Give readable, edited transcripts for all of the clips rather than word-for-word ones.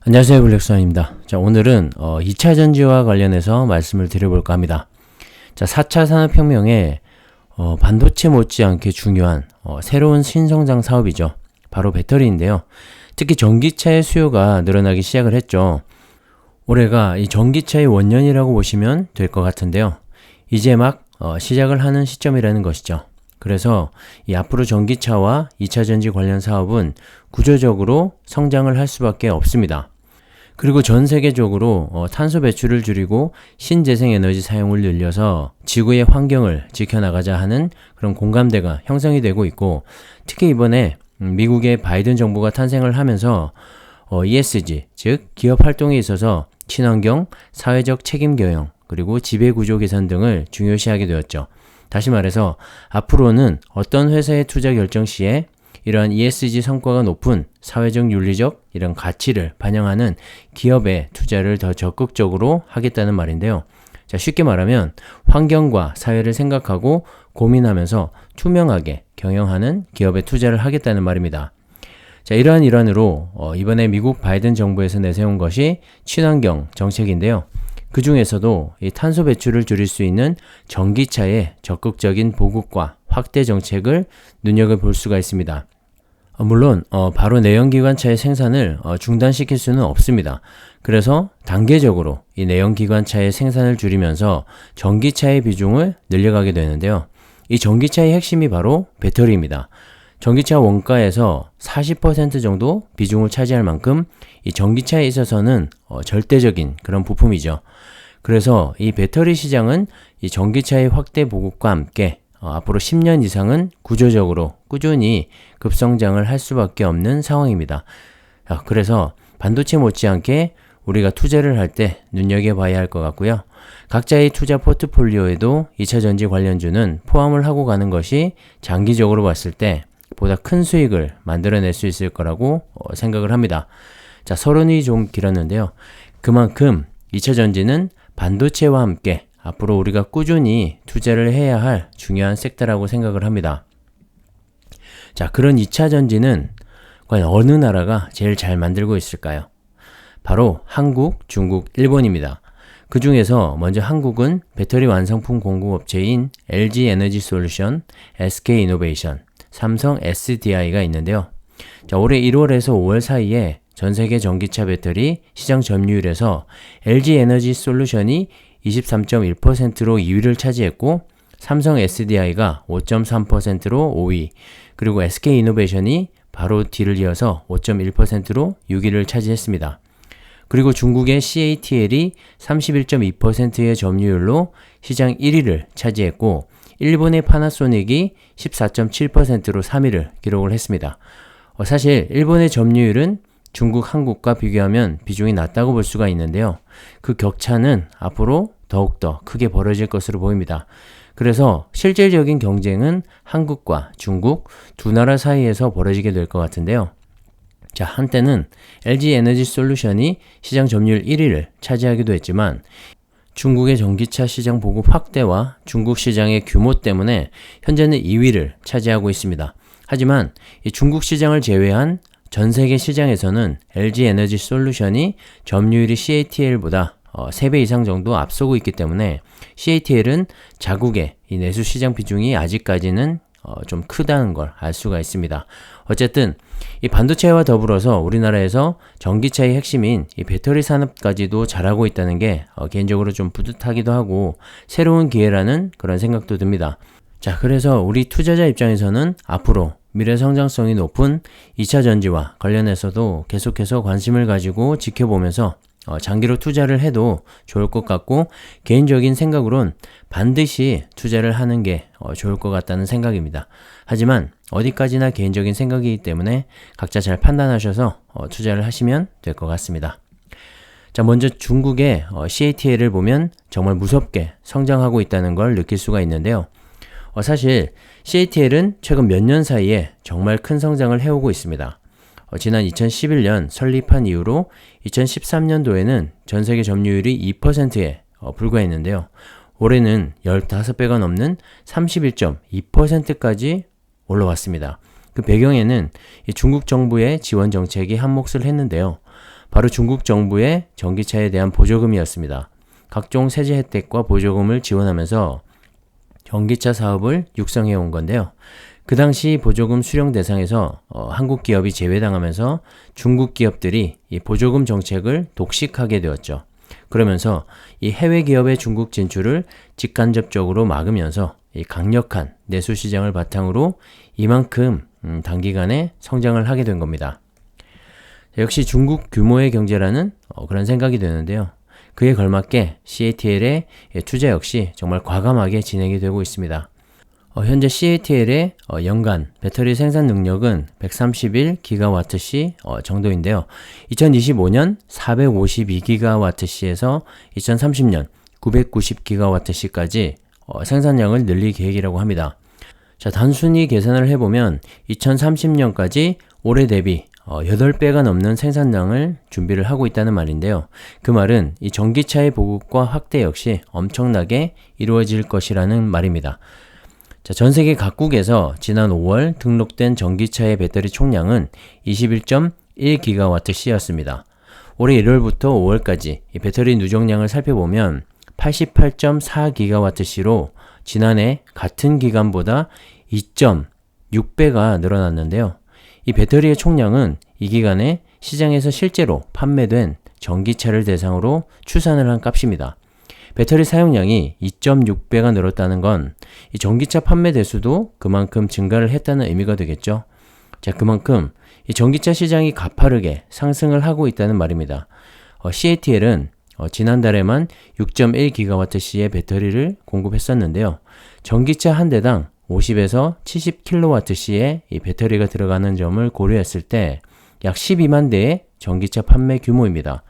안녕하세요, 블랙스완입니다. 자, 오늘은 2차 전지와 관련해서 말씀을 드려볼까 합니다. 자, 4차 산업혁명에 반도체 못지않게 중요한 새로운 신성장 사업이죠. 바로 배터리인데요. 특히 전기차의 수요가 늘어나기 시작을 했죠. 올해가 이 전기차의 원년이라고 보시면 될 것 같은데요. 이제 막 시작을 하는 시점이라는 것이죠. 그래서 이 앞으로 전기차와 2차 전지 관련 사업은 구조적으로 성장을 할 수밖에 없습니다. 그리고 전 세계적으로 탄소 배출을 줄이고 신재생 에너지 사용을 늘려서 지구의 환경을 지켜나가자 하는 그런 공감대가 형성이 되고 있고, 특히 이번에 미국의 바이든 정부가 탄생을 하면서 ESG, 즉 기업 활동에 있어서 친환경, 사회적 책임 경영, 그리고 지배구조 개선 등을 중요시하게 되었죠. 다시 말해서 앞으로는 어떤 회사의 투자 결정 시에 이러한 ESG 성과가 높은 사회적 윤리적 이런 가치를 반영하는 기업에 투자를 더 적극적으로 하겠다는 말인데요. 자, 쉽게 말하면 환경과 사회를 생각하고 고민하면서 투명하게 경영하는 기업에 투자를 하겠다는 말입니다. 자, 이러한 일환으로 이번에 미국 바이든 정부에서 내세운 것이 친환경 정책인데요. 그 중에서도 이 탄소 배출을 줄일 수 있는 전기차의 적극적인 보급과 확대 정책을 눈여겨볼 수가 있습니다. 물론 바로 내연기관차의 생산을 중단시킬 수는 없습니다. 그래서 단계적으로 이 내연기관차의 생산을 줄이면서 전기차의 비중을 늘려가게 되는데요. 이 전기차의 핵심이 바로 배터리입니다. 전기차 원가에서 40% 정도 비중을 차지할 만큼 이 전기차에 있어서는 절대적인 그런 부품이죠. 그래서 이 배터리 시장은 이 전기차의 확대 보급과 함께 앞으로 10년 이상은 구조적으로 꾸준히 급성장을 할 수밖에 없는 상황입니다. 그래서 반도체 못지않게 우리가 투자를 할 때 눈여겨봐야 할 것 같고요. 각자의 투자 포트폴리오에도 2차 전지 관련주는 포함을 하고 가는 것이 장기적으로 봤을 때 보다 큰 수익을 만들어낼 수 있을 거라고 생각을 합니다. 자, 서론이 좀 길었는데요. 그만큼 2차 전지는 반도체와 함께 앞으로 우리가 꾸준히 투자를 해야 할 중요한 섹터라고 생각을 합니다. 자, 그런 2차 전지는 과연 어느 나라가 제일 잘 만들고 있을까요? 바로 한국, 중국, 일본입니다. 그 중에서 먼저 한국은 배터리 완성품 공급업체인 LG 에너지 솔루션, SK 이노베이션, 삼성 SDI가 있는데요. 자, 올해 1월에서 5월 사이에 전 세계 전기차 배터리 시장 점유율에서 LG 에너지 솔루션이 23.1%로 2위를 차지했고, 삼성 SDI가 5.3%로 5위, 그리고 SK 이노베이션이 바로 뒤를 이어서 5.1%로 6위를 차지했습니다. 그리고 중국의 CATL이 31.2%의 점유율로 시장 1위를 차지했고, 일본의 파나소닉이 14.7%로 3위를 기록을 했습니다. 사실 일본의 점유율은 중국, 한국과 비교하면 비중이 낮다고 볼 수가 있는데요. 그 격차는 앞으로 더욱더 크게 벌어질 것으로 보입니다. 그래서 실질적인 경쟁은 한국과 중국 두 나라 사이에서 벌어지게 될 것 같은데요. 자, 한때는 LG 에너지 솔루션이 시장 점유율 1위를 차지하기도 했지만 중국의 전기차 시장 보급 확대와 중국 시장의 규모 때문에 현재는 2위를 차지하고 있습니다. 하지만 이 중국 시장을 제외한 전 세계 시장에서는 LG 에너지 솔루션이 점유율이 CATL보다 3배 이상 정도 앞서고 있기 때문에 CATL은 자국의 이 내수 시장 비중이 아직까지는 좀 크다는 걸 알 수가 있습니다. 어쨌든 이 반도체와 더불어서 우리나라에서 전기차의 핵심인 이 배터리 산업까지도 잘하고 있다는 게 개인적으로 좀 뿌듯하기도 하고 새로운 기회라는 그런 생각도 듭니다. 자, 그래서 우리 투자자 입장에서는 앞으로 미래 성장성이 높은 2차 전지와 관련해서도 계속해서 관심을 가지고 지켜보면서 장기로 투자를 해도 좋을 것 같고, 개인적인 생각으론 반드시 투자를 하는 게 좋을 것 같다는 생각입니다. 하지만 어디까지나 개인적인 생각이기 때문에 각자 잘 판단하셔서 투자를 하시면 될 것 같습니다. 자, 먼저 중국의 CATL을 보면 정말 무섭게 성장하고 있다는 걸 느낄 수가 있는데요. 사실 CATL은 최근 몇 년 사이에 정말 큰 성장을 해오고 있습니다. 지난 2011년 설립한 이후로 2013년도에는 전 세계 점유율이 2%에 불과했는데요. 올해는 15배가 넘는 31.2%까지 올라왔습니다. 그 배경에는 중국 정부의 지원 정책이 한몫을 했는데요. 바로 중국 정부의 전기차에 대한 보조금이었습니다. 각종 세제 혜택과 보조금을 지원하면서 전기차 사업을 육성해 온 건데요. 그 당시 보조금 수령 대상에서 한국 기업이 제외당하면서 중국 기업들이 이 보조금 정책을 독식하게 되었죠. 그러면서 이 해외 기업의 중국 진출을 직간접적으로 막으면서 이 강력한 내수 시장을 바탕으로 이만큼 단기간에 성장을 하게 된 겁니다. 역시 중국 규모의 경제라는 그런 생각이 드는데요. 그에 걸맞게 CATL의 투자 역시 정말 과감하게 진행이 되고 있습니다. 현재 CATL의 연간 배터리 생산 능력은 131GWh 정도인데요. 2025년 452GWh에서 2030년 990GWh까지 생산량을 늘릴 계획이라고 합니다. 자, 단순히 계산을 해보면 2030년까지 올해 대비 8배가 넘는 생산량을 준비를 하고 있다는 말인데요. 그 말은 이 전기차의 보급과 확대 역시 엄청나게 이루어질 것이라는 말입니다. 자, 전 세계 각국에서 지난 5월 등록된 전기차의 배터리 총량은 21.1GWh였습니다. 올해 1월부터 5월까지 이 배터리 누적량을 살펴보면 88.4GWh로 지난해 같은 기간보다 2.6배가 늘어났는데요. 이 배터리의 총량은 이 기간에 시장에서 실제로 판매된 전기차를 대상으로 추산을 한 값입니다. 배터리 사용량이 2.6배가 늘었다는 건 이 전기차 판매 대수도 그만큼 증가를 했다는 의미가 되겠죠. 자, 그만큼 이 전기차 시장이 가파르게 상승을 하고 있다는 말입니다. CATL은 지난달에만 6.1GWh의 배터리를 공급했었는데요. 전기차 한 대당 50에서 70kWh의 이 배터리가 들어가는 점을 고려했을 때 약 12만 대의 전기차 판매 규모입니다.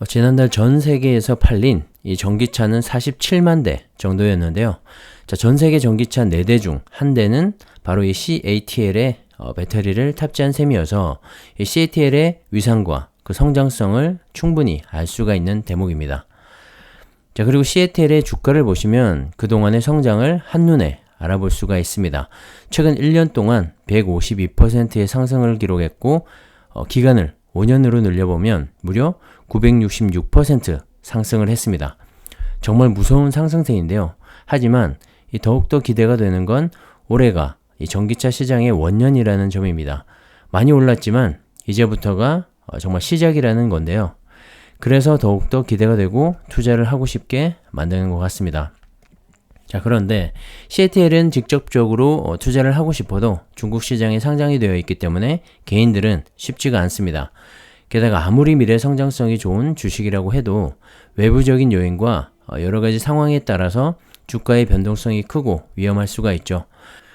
지난달 전 세계에서 팔린 이 전기차는 47만 대 정도였는데요. 자, 전 세계 전기차 4대 중 1대는 바로 이 CATL의 배터리를 탑재한 셈이어서 이 CATL의 위상과 그 성장성을 충분히 알 수가 있는 대목입니다. 자, 그리고 CATL의 주가를 보시면 그동안의 성장을 한눈에 알아볼 수가 있습니다. 최근 1년 동안 152%의 상승을 기록했고 기간을 5년으로 늘려보면 무려 966% 상승을 했습니다. 정말 무서운 상승세인데요. 하지만 더욱더 기대가 되는 건 올해가 이 전기차 시장의 원년이라는 점입니다. 많이 올랐지만 이제부터가 정말 시작이라는 건데요. 그래서 더욱더 기대가 되고 투자를 하고 싶게 만드는 것 같습니다. 자, 그런데 CATL은 직접적으로 투자를 하고 싶어도 중국 시장에 상장이 되어 있기 때문에 개인들은 쉽지가 않습니다. 게다가 아무리 미래 성장성이 좋은 주식이라고 해도 외부적인 요인과 여러 가지 상황에 따라서 주가의 변동성이 크고 위험할 수가 있죠.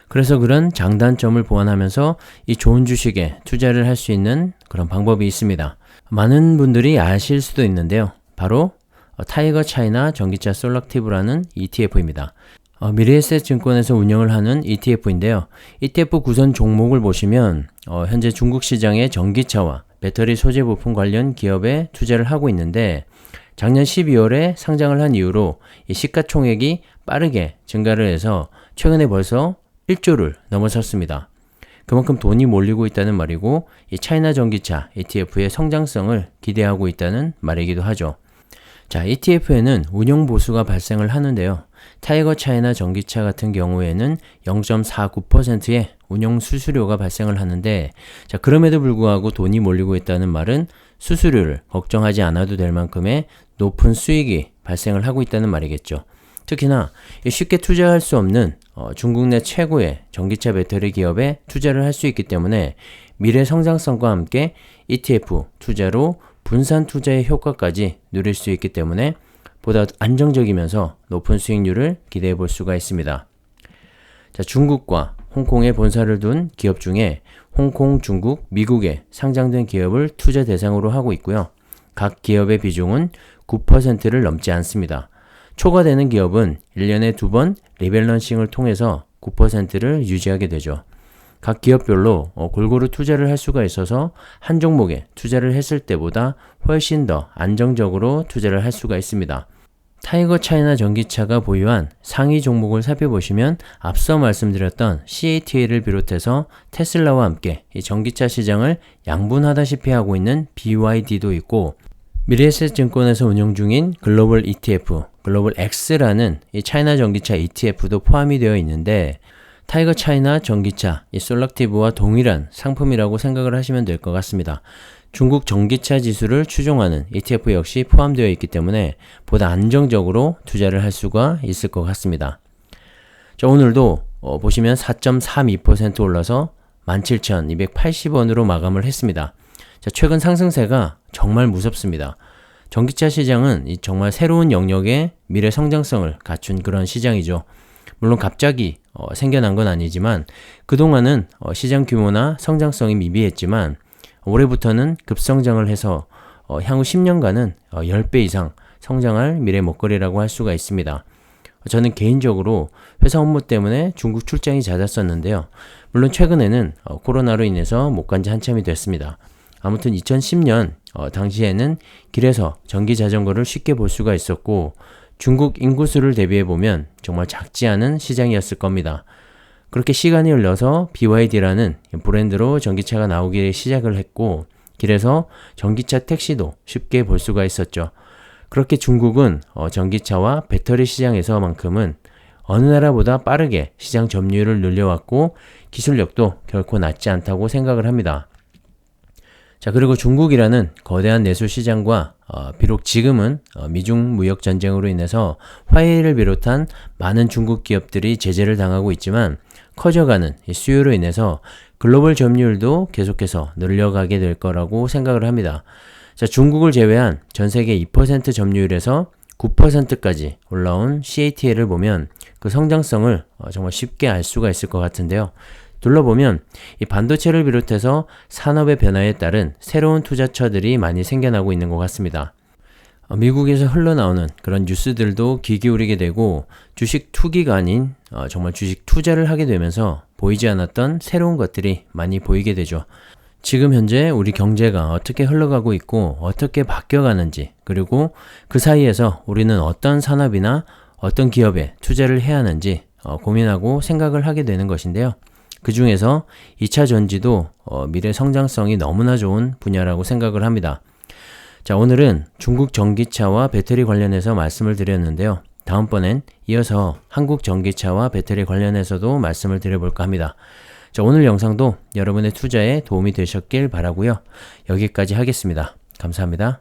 그래서 그런 장단점을 보완하면서 이 좋은 주식에 투자를 할 수 있는 그런 방법이 있습니다. 많은 분들이 아실 수도 있는데요. 바로 타이거 차이나 전기차 솔락티브라는 ETF입니다. 미래에셋 증권에서 운영을 하는 ETF인데요. ETF 구성 종목을 보시면 현재 중국 시장의 전기차와 배터리 소재 부품 관련 기업에 투자를 하고 있는데 작년 12월에 상장을 한 이후로 이 시가총액이 빠르게 증가를 해서 최근에 벌써 1조를 넘어섰습니다. 그만큼 돈이 몰리고 있다는 말이고 이 차이나 전기차 ETF의 성장성을 기대하고 있다는 말이기도 하죠. 자, ETF에는 운용 보수가 발생을 하는데요. 타이거 차이나 전기차 같은 경우에는 0.49%의 운용 수수료가 발생을 하는데 자, 그럼에도 불구하고 돈이 몰리고 있다는 말은 수수료를 걱정하지 않아도 될 만큼의 높은 수익이 발생을 하고 있다는 말이겠죠. 특히나 쉽게 투자할 수 없는 중국 내 최고의 전기차 배터리 기업에 투자를 할 수 있기 때문에 미래 성장성과 함께 ETF 투자로 분산 투자의 효과까지 누릴 수 있기 때문에 보다 안정적이면서 높은 수익률을 기대해 볼 수가 있습니다. 자, 중국과 홍콩에 본사를 둔 기업 중에 홍콩, 중국, 미국에 상장된 기업을 투자 대상으로 하고 있고요. 각 기업의 비중은 9%를 넘지 않습니다. 초과되는 기업은 1년에 2번 리밸런싱을 통해서 9%를 유지하게 되죠. 각 기업별로 골고루 투자를 할 수가 있어서 한 종목에 투자를 했을 때보다 훨씬 더 안정적으로 투자를 할 수가 있습니다. 타이거 차이나 전기차가 보유한 상위 종목을 살펴보시면 앞서 말씀드렸던 CATL을 비롯해서 테슬라와 함께 이 전기차 시장을 양분하다시피 하고 있는 BYD도 있고, 미래에셋증권에서 운영 중인 글로벌 ETF, 글로벌 X라는 이 차이나 전기차 ETF도 포함이 되어 있는데, 타이거 차이나 전기차, 이 솔락티브와 동일한 상품이라고 생각을 하시면 될 것 같습니다. 중국 전기차 지수를 추종하는 ETF 역시 포함되어 있기 때문에 보다 안정적으로 투자를 할 수가 있을 것 같습니다. 자, 오늘도 보시면 4.32% 올라서 17,280원으로 마감을 했습니다. 자, 최근 상승세가 정말 무섭습니다. 전기차 시장은 정말 새로운 영역의 미래 성장성을 갖춘 그런 시장이죠. 물론 갑자기 생겨난 건 아니지만 그동안은 시장 규모나 성장성이 미비했지만 올해부터는 급성장을 해서 향후 10년간은 10배 이상 성장할 미래 먹거리라고 할 수가 있습니다. 저는 개인적으로 회사 업무 때문에 중국 출장이 잦았었는데요. 물론 최근에는 코로나로 인해서 못 간 지 한참이 됐습니다. 아무튼 2010년 당시에는 길에서 전기 자전거를 쉽게 볼 수가 있었고, 중국 인구수를 대비해 보면 정말 작지 않은 시장이었을 겁니다. 그렇게 시간이 흘러서 BYD라는 브랜드로 전기차가 나오기 시작을 했고, 길에서 전기차 택시도 쉽게 볼 수가 있었죠. 그렇게 중국은 전기차와 배터리 시장에서만큼은 어느 나라보다 빠르게 시장 점유율을 늘려왔고, 기술력도 결코 낮지 않다고 생각을 합니다. 자, 그리고 중국이라는 거대한 내수 시장과 비록 지금은 미중 무역 전쟁으로 인해서 화웨이를 비롯한 많은 중국 기업들이 제재를 당하고 있지만, 커져가는 수요로 인해서 글로벌 점유율도 계속해서 늘려가게 될 거라고 생각을 합니다. 자, 중국을 제외한 전 세계 2% 점유율에서 9%까지 올라온 CATL을 보면 그 성장성을 정말 쉽게 알 수가 있을 것 같은데요. 둘러보면 이 반도체를 비롯해서 산업의 변화에 따른 새로운 투자처들이 많이 생겨나고 있는 것 같습니다. 미국에서 흘러나오는 그런 뉴스들도 귀 기울이게 되고, 주식 투기가 아닌 정말 주식 투자를 하게 되면서 보이지 않았던 새로운 것들이 많이 보이게 되죠. 지금 현재 우리 경제가 어떻게 흘러가고 있고 어떻게 바뀌어가는지, 그리고 그 사이에서 우리는 어떤 산업이나 어떤 기업에 투자를 해야 하는지 고민하고 생각을 하게 되는 것인데요. 그 중에서 2차 전지도 미래 성장성이 너무나 좋은 분야라고 생각을 합니다. 자, 오늘은 중국 전기차와 배터리 관련해서 말씀을 드렸는데요. 다음번엔 이어서 한국 전기차와 배터리 관련해서도 말씀을 드려볼까 합니다. 자, 오늘 영상도 여러분의 투자에 도움이 되셨길 바라고요. 여기까지 하겠습니다. 감사합니다.